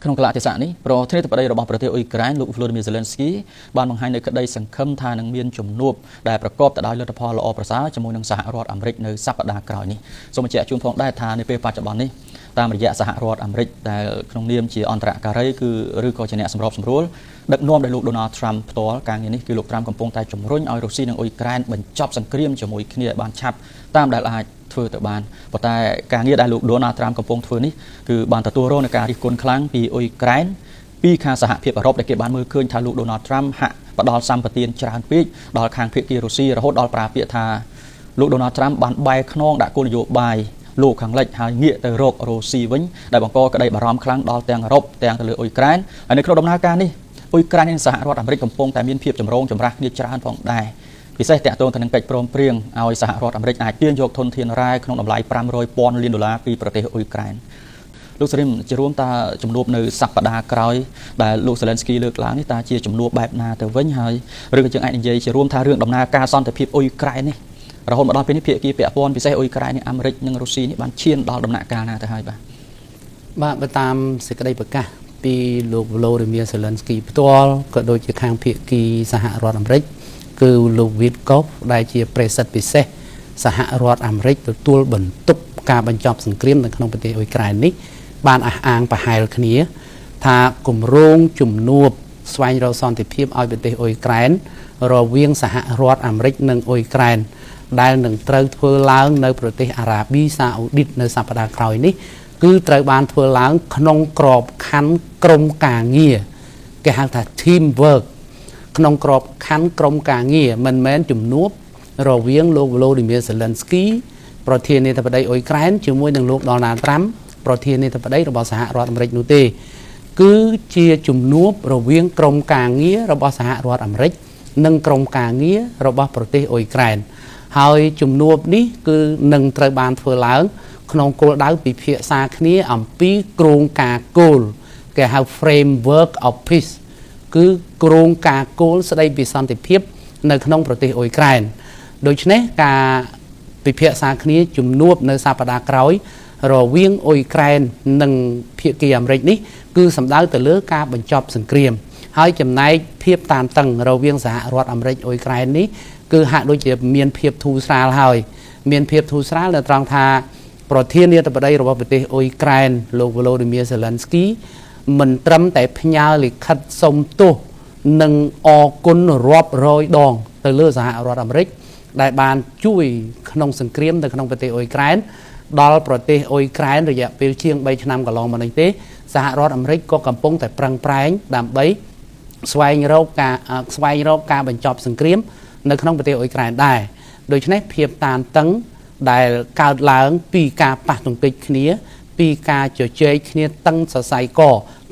ក្នុងកលៈទេសៈនេះប្រធានាធិបតីរបស់ប្រទេសអ៊ុយក្រែនលោក Volodymyr Zelensky បានបង្ហាញនៅក្តីសង្ឃឹមថានឹងមានជំនួបដែលប្រកបទៅដោយលទ្ធផលល្អប្រសើរជាមួយនឹងសហរដ្ឋអាមេរិកនៅសប្តាហ៍ក្រោយនេះសូមបញ្ជាក់ជូនផងដែរថានៅពេលបច្ចុប្បន្ននេះតាមរយៈសហរដ្ឋអាមេរិកដែលក្នុងនាមជាអន្តរការីគឺឬក៏ជាអ្នកសម្របសម្រួលដឹកនាំដោយលោក Donald Trump ផ្ទាល់ការងារនេះគឺលោក Trump កំពុងតែជំរុញឲ្យរុស្ស៊ីនិងអ៊ុយក្រែនបញ្ចប់សង្គ្រាមជាមួយគ្នាឲ្យបានឆាប់តាមដែលអាចធ្វើទៅបានប៉ុន្តែការងារដែលលោក Donald Trump កំពុងធ្វើនេះគឺបានទទួលរងនឹងការរិះគន់ខ្លាំងពីអ៊ុយក្រែនពីខាងសហភាពអឺរ៉ុបដែលគេបានមើលឃើញថាលោក Donald Trump ហាក់ផ្ដល់សម្បទានច្រើនពេកដល់ខាងភាគីរុស្ស៊ីរហូតដល់ប្រើពាក្យថាលោក Donald Trump បានបែរខ្នងដាក់គោលនយោបាយលោកខាងលិចហើយងាកទៅរករុស្ស៊ីវិញដែលបង្កក្តីបារម្ភខ្លាំងដល់ទាំងអឺរ៉ុបទាំងទៅលើអ៊ុយក្រែនហើយនៅក្នុងដំណើរការនេះអ៊ុយក្រែននិងសហរដ្ឋអាមេរិកកំពុងតែមានភាពចម្រូងចម្រាសគ្នាច្រើនផងដែរពិសេសតាក់ទងទៅនឹងកិច្ចព្រមព្រៀងឲ្យសហរដ្ឋអាមេរិកអាចទាញយកធនធានរ៉ែក្នុងតម្លៃ$500,000 លានពីប្រទេសអ៊ុយក្រែនលោកសេរីមជារួមតាជំនួបនៅសប្តាហ៍ក្រោយដែលលោក Zelensky លើកឡើងនេះតើជាជំនួបបែបណាទៅវិញហើយឬក៏យើងអាចនិយាយជារួមថារឿងដំណើរការសន្តិភាពអ៊ុយក្រែននេះរហូតមកដល់ពេលនេះភាគីពាក់ព័ន្ធពិសេសអ៊ុយក្រែននិងអាមេរិកនិងរុស្ស៊ីនេះបានឈានដល់ដំណាក់កាលណាទៅហើយបាទបើតាមសេចក្តីប្រកាសពីលោក Volodymyr Zelensky ផ្ទាល់ក៏ដូចជាខាងភាគីសហរដ្ឋអាមេរិកគឺលោក Witkoff ដែលជាប្រេសិតពិសេសសហរដ្ឋអាមេរិកទទួលបន្ទុកការបញ្ចប់សង្គ្រាមនៅក្នុងប្រទេសអ៊ុយក្រែននេះបានអះអាងប្រហែលគ្នាថាគម្រោងជំនួបស្វែងរកសន្តិភាពឲ្យប្រទេសអ៊ុយក្រែនរវាងសហរដ្ឋអាមេរិកនិងអ៊ុយក្រែនដែលនឹងត្រូវធ្វើឡើងនៅប្រទេសអារ៉ាប៊ីសាអូឌីតនៅសប្តាហ៍ក្រោយនេះគឺត្រូវបានធ្វើឡើងក្នុងក្របខ័ណ្ឌក្រុមការងារគេហៅថា team work ក្នុងក្របខ័ណ្ឌក្រុមការងារមិនមែនជំនួបរវាងលោក Volodymyr Zelensky ប្រធានាធិបតីអ៊ុយក្រែនជាមួយនឹងលោក Donald Trump ប្រធានាធិបតីរបស់សហរដ្ឋអាមេរិកនោះទេគឺជាជំនួបរវាងក្រុមការងាររបស់សហរដ្ឋអាមេរិកនិងក្រុមការងាររបស់ប្រទេសអ៊ុយក្រែនហើយជំនួបនេះគឺនឹងត្រូវបានធ្វើឡើងក្នុងគោលដៅពិភាក្សាគ្នាអំពីគ្រោងការគោលគេហៅ framework of peace គឺគ្រោងការគោលស្តីពីសន្តិភាពនៅក្នុងប្រទេសអ៊ុយក្រែនដូច្នេះការពិភាក្សាគ្នាជំនួបនៅសប្តាហ៍ក្រោយរវាងអ៊ុយក្រែននិងភាគីអាមេរិកនេះគឺសំដៅទៅលើការបញ្ចប់សង្គ្រាមហើយចំណែកភាពតានតឹងរវាងសហរដ្ឋអាមេរិកអ៊ុយក្រែននេះគឺហាក់ដូចជាមានភាពធូរស្រាលហើយមានភាពធូរស្រាលនៅត្រង់ថាប្រធានាធិបតីរបស់ប្រទេសអ៊ុយក្រែនលោក Volodymyr Zelensky មិនត្រឹមតែផ្ញើលិខិតសុំទោសនិងអរគុណរាប់រយដងទៅលើសហរដ្ឋអាមេរិកដែលបានជួយក្នុងសង្គ្រាមនៅក្នុងប្រទេសអ៊ុយក្រែនដល់ប្រទេសអ៊ុយក្រែនរយៈពេលជាង3ឆ្នាំកន្លងមកនេះទេសហរដ្ឋអាមេរិកក៏កំពុងតែប្រឹងប្រែងដើម្បីស្វែងរកការបញ្ចប់សង្គ្រាមនៅក្នុងប្រទេសអ៊ុយក្រែនដែរដូច្នេះភាពតានតឹងដែលកើតឡើងពីការប៉ះទង្គិចគ្នាពីការជជែកគ្នាតឹងសរសៃក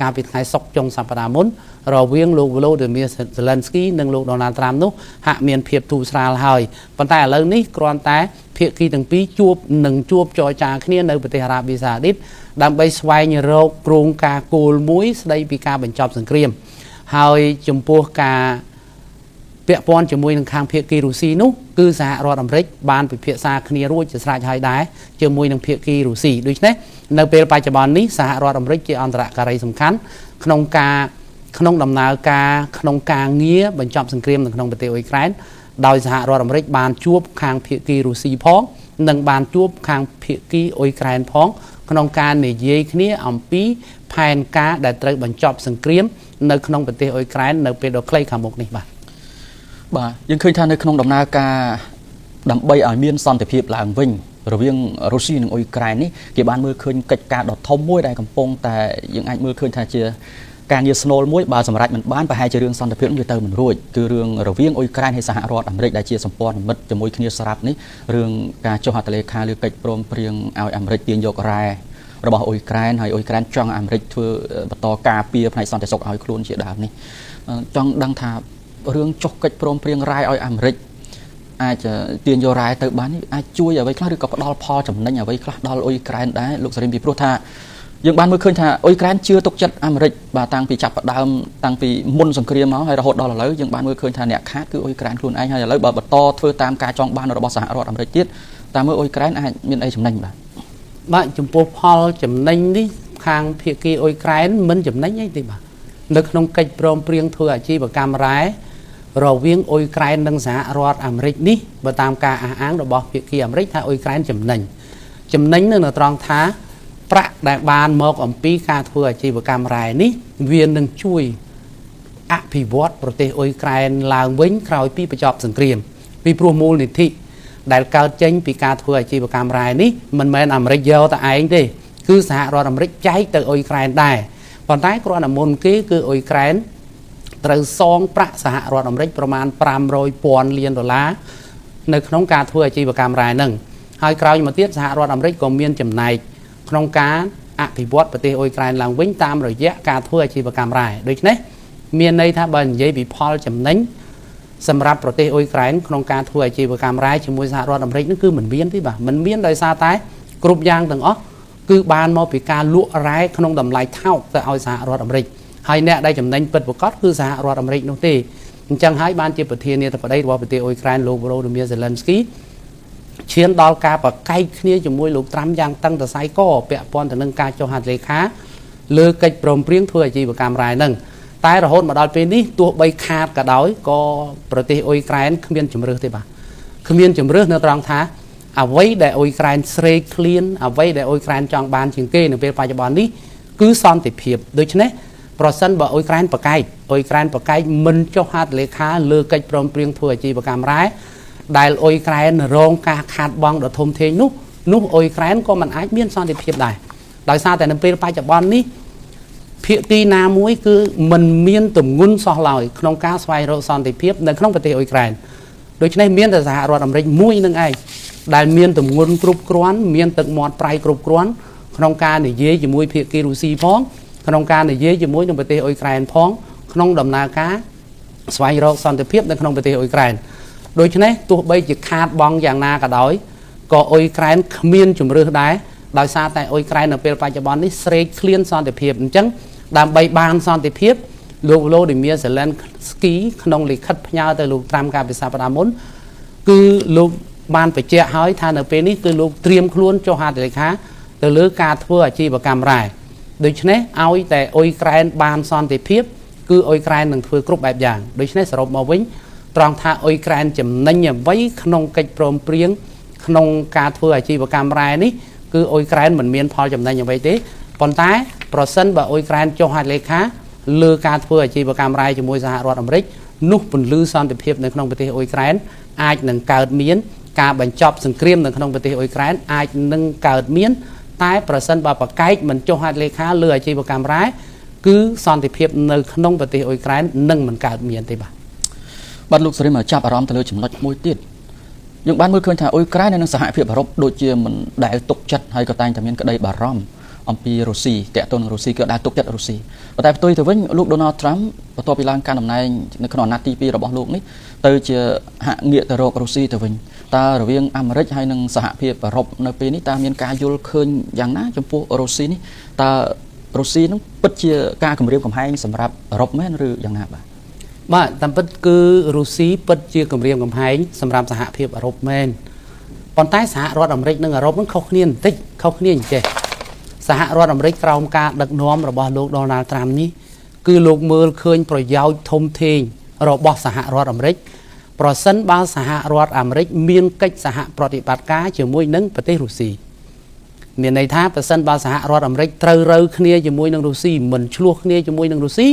កាលពីថ្ងៃសុក្រចុងសប្តាហ៍មុនរវាងលោក Volodymyr Zelensky និងលោក Donald Trump នោះហាក់មានភាពធូរស្រាលហើយប៉ុន្តែឥឡូវនេះគ្រាន់តែភាគីទាំងពីរជួបចរចាគ្នានៅប្រទេសអារ៉ាប៊ីសាអូឌីតដើម្បីស្វែងរកគ្រោងការគោលមួយស្ដីពីការបញ្ចប់សង្គ្រាមហើយចំពោះការពាក់ព័ន្ធជាមួយនឹងខាងភាគីរុស្ស៊ីនោះគឺសហរដ្ឋអាមេរិកបានពិភាក្សាគ្នារួចជាស្រេចហើយដែរជាមួយនឹងភាគីរុស្ស៊ីដូច្នេះនៅពេលបច្ចុប្បន្ននេះសហរដ្ឋអាមេរិកជាអន្តរការីសំខាន់ក្នុងដំណើរការក្នុងការងារបញ្ចប់សង្គ្រាមនៅក្នុងប្រទេសអ៊ុយក្រែនដោយសហរដ្ឋអាមេរិកបានជួបខាងភាគីរុស្ស៊ីផងនិងបានជួបខាងភាគីអ៊ុយក្រែនផងក្នុងការនិយាយគ្នាអំពីផែនការដែលត្រូវបញ្ចប់សង្គ្រាមនៅក្នុងប្រទេសអ៊ុយក្រែននៅពេលដ៏ខ្លីខាងមុខនេះបាទយើងឃើញថានៅក្នុងដំណើរការដើម្បីឲ្យមានសន្តិភាពឡើងវិញរវាងរុស្ស៊ីនិងអ៊ុយក្រែននេះគេបានមើលឃើញកិច្ចការដ៏ធំមួយដែលកំពុងតែយើងអាចមើលឃើញថាជាការងារស្នូលមួយបើសម្រាប់មិនបានប្រហែលជារឿងសន្តិភាពនេះទៅមិនរួចគឺរឿងរវាងអ៊ុយក្រែនហើយសហរដ្ឋអាមេរិកដែលជាសម្ព័ន្ធមិត្តជាមួយគ្នាស្រាប់នេះរឿងការចុះហត្ថលេខាលើកិច្ចព្រមព្រៀងឲ្យអាមេរិកទាញយករ៉ែរបស់អ៊ុយក្រែនហើយអ៊ុយក្រែនចង់អាមេរិកធ្វើបន្តការពារផ្នែកសន្តិសុខឲ្យខ្លួនជាដើមនេះចង់ដឹងថារឿងចុះកិច្ចព្រមព្រៀងរ៉ែឲ្យអាមេរិកអាចទាញយករ៉ែទៅបាននេះអាចជួយអ្វីខ្លះឬក៏ផ្ដល់ផលចំណេញអ្វីខ្លះដល់អ៊ុយក្រែនដែរលោកសេរីពីព្រោះថាយើងបានមើលឃើញថាអ៊ុយក្រែនជឿទុកចិត្តអាមេរិកបាទតាំងពីចាប់ផ្ដើមតាំងពីមុនសង្គ្រាមមកហើយរហូតដល់ឥឡូវយើងបានមើលឃើញថាអ្នកខាតគឺអ៊ុយក្រែនខ្លួនឯងហើយឥឡូវបើបន្តធ្វើតាមការចង់បានរបស់សហរដ្ឋអាមេរិកទៀតតាមមើលអ៊ុយក្រែនអាចមានអីចំណេញបាទចំពោះផលចំណេញនេះខ ខាងភាគីអ៊ុយក្រែនមិនចំណេញអីទេបាទនៅក្នុងកិច្ចព្រមព្រៀងធ្វើអាជីវកម្មរ៉ែរវាងអ៊ុយក្រែននិងសហរដ្ឋអាមេរិកនេះបើតាមការអះអាងរបស់ភាគីអាមេរិកថាអ៊ុយក្រែនចំណេញនៅត្រង់ថាប្រាក់ដែលបានមកអំពីការធ្វើអាជីវកម្មរ៉ែនេះវានឹងជួយអភិវឌ្ឍប្រទេសអ៊ុយក្រែនឡើងវិញក្រោយពីបញ្ចប់សង្គ្រាមពីព្រោះមូលនិធិដែលកើតចេញពីការធ្វើអាជីវកម្មរ៉ែនេះមិនមែនអាមេរិកយកតែឯងទេគឺសហរដ្ឋអាមេរិកចែកទៅអ៊ុយក្រែនដែរប៉ុន្តែគ្រាន់តែមុនគេគឺអ៊ុយក្រែនត្រូវសងប្រាក់សហរដ្ឋអាមេរិកប្រមាណ$500,000 លាននៅក្នុងការធ្វើអាជីវកម្មរ៉ែហ្នឹងហើយក្រោយមកទៀតសហរដ្ឋអាមេរិកក៏មានចំណែកក្នុងការអភិវឌ្ឍប្រទេសអ៊ុយក្រែនឡើងវិញតាមរយៈការធ្វើអាជីវកម្មរ៉ែដូច្នេះមានន័យថាបើនិយាយពីផលចំណេញសម្រាប់ប្រទេសអ៊ុយក្រែនក្នុងការធ្វើអាជីវកម្មរ៉ែជាមួយសហរដ្ឋអាមេរិកហ្នឹងគឺមិនមានទេបាទមិនមានដោយសារតែគ្រប់យ៉ាងទាំងអស់គឺបានមកពីការលក់រ៉ែក្នុងតម្លៃថោកទៅឲ្យសហរដ្ឋអាមេរិកហើយអ្នកដែលចំណេញពិតប្រាកដគឺសហរដ្ឋអាមេរិកនោះទេអញ្ចឹងហើយបានជាប្រធានាធិបតីរបស់ប្រទេសអ៊ុយក្រែនលោក Volodymyr Zelensky ឈានដល់ការប្រកែកគ្នាជាមួយលោកត្រាំយ៉ាងតឹងសរសៃកពាក់ព័ន្ធទៅនឹងការចុះហត្ថលេខាលើកិច្ចព្រមព្រៀងធ្វើអាជីវកម្មរ៉ែហ្នឹងតែរហូតមកដល់ពេលនេះទោះបីខាតក៏ដោយក៏ប្រទេសអ៊ុយក្រែនគ្មានជំរឿសទេបាទគ្មានជំរឿសនៅត្រង់ថាអ្វីដែលអ៊ុយក្រែនស្រេកឃ្លានអ្វីដែលអ៊ុយក្រែនចង់បានជាងគេនៅពេលបច្ចុប្បន្ននេះគឺសន្តិភាពដូច្នេះប្រសិនបើអ៊ុយក្រែនប្រកែកមិនចុះហត្ថលេខាលើកិច្ចព្រមព្រៀងធ្វើអាជីវកម្មរ៉ែដែលអ៊ុយក្រែនរងការខាតបង់ដ៏ធំធេងនោះអ៊ុយក្រែនក៏មិនអាចមានសន្តិភាពដែរដោយសារតែនៅពេលបច្ចុប្បន្ននេះភាគីណាមួយគឺមិនមានទម្ងន់សោះឡើយក្នុងការស្វែងរកសន្តិភាពនៅក្នុងប្រទេសអ៊ុយក្រែនដូច្នេះមានតែសហរដ្ឋអាមេរិកមួយនឹងឯងដែលមានទម្ងន់គ្រប់គ្រាន់មានទឹកមាត់ប្រៃគ្រប់គ្រាន់ក្នុងការនិយាយជាមួយភាគីរុស្ស៊ីផងក្នុងការនិយាយជាមួយនឹងប្រទេសអ៊ុយក្រែនផងក្នុងដំណើរការស្វែងរកសន្តិភាពនៅក្នុងប្រទេសអ៊ុយក្រែនដូច្នេះទោះបីជាខាតបង់យ៉ាងណាក៏ដោយក៏អ៊ុយក្រែនគ្មានជំរឿសដែរដោយសារតែអ៊ុយក្រែននៅពេលបច្ចុប្បន្ននេះស្រេកឃ្លានសន្តិភាពអញ្ចឹងដើម្បីបានសន្តិភាពលោក Volodymyr Zelensky ក្នុងលិខិតផ្ញើទៅលោកត្រាំកាលពីសប្តាហ៍មុនគឺលោកបានបញ្ជាក់ហើយថានៅពេលនេះគឺលោកត្រៀមខ្លួនចុះហត្ថលេខាទៅលើការធ្វើអាជីវកម្មរ៉ែដូច្នេះឲ្យតែអ៊ុយក្រែនបានសន្តិភាពគឺអ៊ុយក្រែននឹងធ្វើគ្រប់បែបយ៉ាងដូច្នេះសរុបមកវិញត្រង់ថាអ៊ុយក្រែនចំណេញអ្វីក្នុងកិច្ចព្រមព្រៀងក្នុងការធ្វើអាជីវកម្មរ៉ែនេះគឺអ៊ុយក្រែនមិនមានផលចំណេញអ្វីទេប៉ុន្តែប្រសិនបើអ៊ុយក្រែនចុះហត្ថលេខាលើការធ្វើអាជីវកម្មរ៉ែជាមួយសហរដ្ឋអាមេរិកនោះពន្លឺសន្តិភាពនៅក្នុងប្រទេសអ៊ុយក្រែនអាចនឹងកើតមានការបញ្ចប់សង្គ្រាមនៅក្នុងប្រទេសអ៊ុយក្រែនអាចនឹងកើតមានតែប្រសិនបើប្រកែកមិនចុះហត្ថលេខាលើអាជីវកម្មរ៉ែគឺសន្តិភាពនៅក្នុងប្រទេសអ៊ុយក្រែននឹងមិនកើតមានទេបាទលោកសេរីមកចាប់អារម្មណ៍ទៅលើចំណុចមួយទៀតយើងបានមើលឃើញថាអ៊ុយក្រែននិងសហភាពអឺរ៉ុបដូចជាមិនដែលទុកចិត្តហើយក៏តែងតែមានក្តីបារម្ភអំពីរុស្ស៊ីតេតូននឹងរុស្ស៊ីគឺដែលទុកចិត្តរុស្ស៊ីប៉ុន្តែផ្ទុយទៅវិញលោក Donald Trump បន្ទាប់ពីឡើងកាន់តំណែងនៅក្នុងអាណត្តិទី2របស់លោកនេះទៅជាហាក់ងាកទៅរករុស្ស៊ីទៅវិញតើរវាងអាមេរិកហើយនិងសហភាពអឺរ៉ុបនៅពេលនេះតើមានការយល់ឃើញយ៉ាងណាចំពោះរុស្ស៊ីនេះតើរុស្ស៊ីនឹងពិតជាការគម្រាមកំហែងសម្រាប់អឺរ៉ុបមែនឬយ៉ាងណាបាទតាមពិតគឺរុស្ស៊ីពិតជាគម្រាមកំហែងសម្រាប់សហភាពអឺរ៉ុបមែនប៉ុន្តែសហរដ្ឋអាមេរិកនិងអឺរ៉ុបនឹងខុសគ្នាបន្តិចខុសគ្នាអញ្ចេះសហរដ្ឋអាមេរិកក្រោមការដឹកនាំរបស់លោក Donald Trump នេះគឺលោកមើលឃើញប្រយោជន៍ធំធេងរបស់សហរដ្ឋអាមេរិកប្រសិនបើសហរដ្ឋអាមេរិកមានកិច្ចសហប្រតិបត្តិការជាមួយនឹងប្រទេសរុស្ស៊ីមានន័យថាប្រសិនបើសហរដ្ឋអាមេរិកត្រូវរើគ្នាជាមួយនឹងរុស្ស៊ីមិនឆ្លោះគ្នាជាមួយនឹងរុស្ស៊ី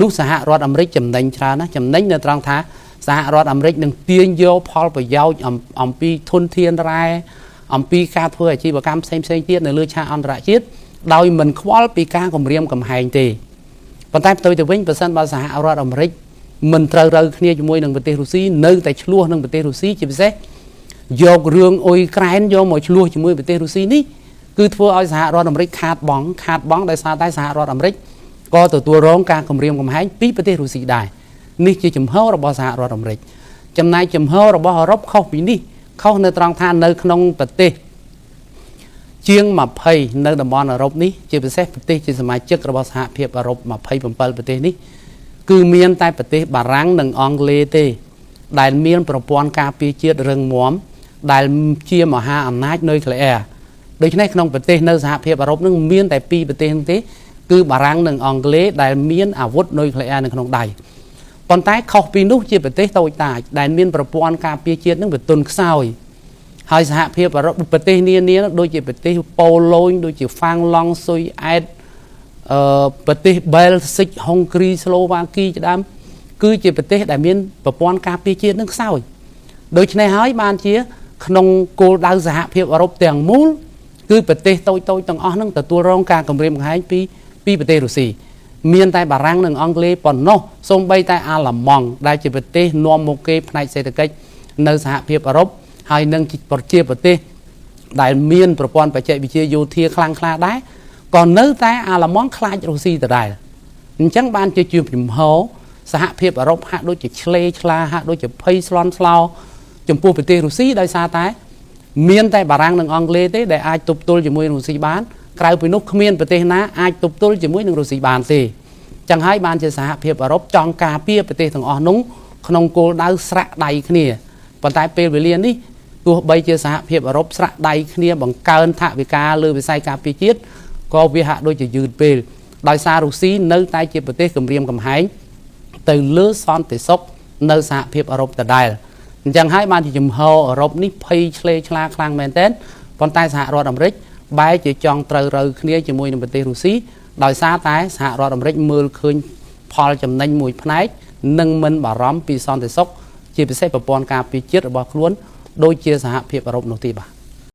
នោះសហរដ្ឋអាមេរិកចំណេញច្រើនណាស់ចំណេញនៅត្រង់ថាសហរដ្ឋអាមេរិកនឹងទាញយកផលប្រយោជន៍អំពីធនធានរ៉ែអំពីការធ្វើអាជីវកម្មផ្សេងទៀតនៅលើឆាកអន្តរជាតិដោយមិនខ្វល់ពីការគម្រាមកំហែងទេប៉ុន្តែផ្ទុយទៅវិញប្រសិនបើសហរដ្ឋអាមេរិកមិនត្រូវរើគ្នាជាមួយនឹងប្រទេសរុស្ស៊ីនៅតែឆ្លោះនឹងប្រទេសរុស្ស៊ីជាពិសេសយករឿងអ៊ុយក្រែនយកមកឆ្លោះជាមួយប្រទេសរុស្ស៊ីនេះគឺធ្វើឲ្យសហរដ្ឋអាមេរិកខាតបង់ដោយសារតែសហរដ្ឋអាមេរិកក៏ទទួលរងការគំរាមកំហែងពីប្រទេសរុស្ស៊ីដែរនេះជាចំហរបស់សហរដ្ឋអាមេរិកចំណែកចំហរបស់អឺរ៉ុបខុសពីនេះខុសនៅត្រង់ថានៅក្នុងប្រទេសជាង20នៅតំបន់អឺរ៉ុបនេះជាពិសេសប្រទេសជាសមាជិករបស់សហភាពអឺរ៉ុប27ប្រទេសនេះគឺមានតែប្រទេសបារាំងនិងអង់គ្លេសទេដែលមានប្រព័ន្ធការពារជាតិរឹងមាំដែលជាមហាអំណាចនុយក្លេអ៊ែរ ដូច្នេះក្នុងប្រទេសនៅសហភាពអឺរ៉ុបនឹងមានតែពីរប្រទេសហ្នឹងទេគឺបារាំងនិងអង់គ្លេសដែលមានអាវុធនុយក្លេអ៊ែរនៅក្នុងដៃប៉ុន្តែខុសពីនោះជាប្រទេសតូចតាចដែលមានប្រព័ន្ធការពារជាតិនឹងវាទន់ខ្សោយហើយសហភាពអឺរ៉ុបប្រទេសនានាដូចជាប្រទេសប៉ូឡូញដូចជាហ្វាំងឡង់ស៊ុយអែតប្រទេសបែលហ្សិកហុងគ្រីស្លូវ៉ាគីជាដើមគឺជាប្រទេសដែលមានប្រព័ន្ធការពារជាតិនឹងខ្សោយដូច្នេះហើយបានជាក្នុងគោលដៅសហភាពអឺរ៉ុបទាំងមូលគឺប្រទេសតូចៗទាំងអស់នឹងទទួលរងការគំរាមកំហែងពីប្រទេសរុស្ស៊ីមានតែបារាំងនិងអង់គ្លេសប៉ុណ្ណោះសូម្បីតែអាល្លឺម៉ង់ដែលជាប្រទេសនាំមុខគេផ្នែកសេដ្ឋកិច្ចនៅសហភាពអឺរ៉ុបហើយនឹងជាប្រទេសដែលមានប្រព័ន្ធបច្ចេកវិទ្យាយោធាខ្លាំងក្លាដែរក៏នៅតែអាល្លឺម៉ង់ខ្លាចរុស្ស៊ីដដែលអញ្ចឹងបានជាជំហរសហភាពអឺរ៉ុបហាក់ដូចជាឆ្លេឆ្លាហាក់ដូចជាភ័យស្លន់ស្លោចំពោះប្រទេសរុស្ស៊ីដោយសារតែមានតែបារាំងនិងអង់គ្លេសទេដែលអាចទប់ទល់ជាមួយរុស្ស៊ីបានក្រៅពីនោះគ្មានប្រទេសណាអាចទប់ទល់ជាមួយនឹងរុស្ស៊ីបានទេចឹងហើយបានជាសហភាពអឺរ៉ុបចង់ការពារប្រទេសទាំងអស់នោះក្នុងគោលដៅស្រាក់ដៃគ្នាប៉ុន្តែពេលវេលានេះទោះបីជាសហភាពអឺរ៉ុបស្រាក់ដៃគ្នាបង្កើនថវិកាលើវិស័យការពារជាតិក៏វាហាក់ដូចជាយឺតពេលដោយសាររុស្ស៊ីនៅតែជាប្រទេសគំរាមកំហែងទៅលើសន្តិសុខនៅសហភាពអឺរ៉ុបដដែលអញ្ចឹងហើយបានជាជំហរអឺរ៉ុបនេះភ័យឆ្លេឆ្លាខ្លាំងមែនទែនប៉ុន្តែសហរដ្ឋអាមេរិកបែរជាចង់ត្រូវរើគ្នាជាមួយនឹងប្រទេសរុស្ស៊ីដោយសារតែសហរដ្ឋអាមេរិកមើលឃើញផលចំណេញមួយផ្នែកនិងមិនបារម្ភពីសន្តិសុខជាពិសេសប្រព័ន្ធការពារជាតិរបស់ខ្លួនដូចជាសហភាពអឺរ៉ុបនោះទេបាទ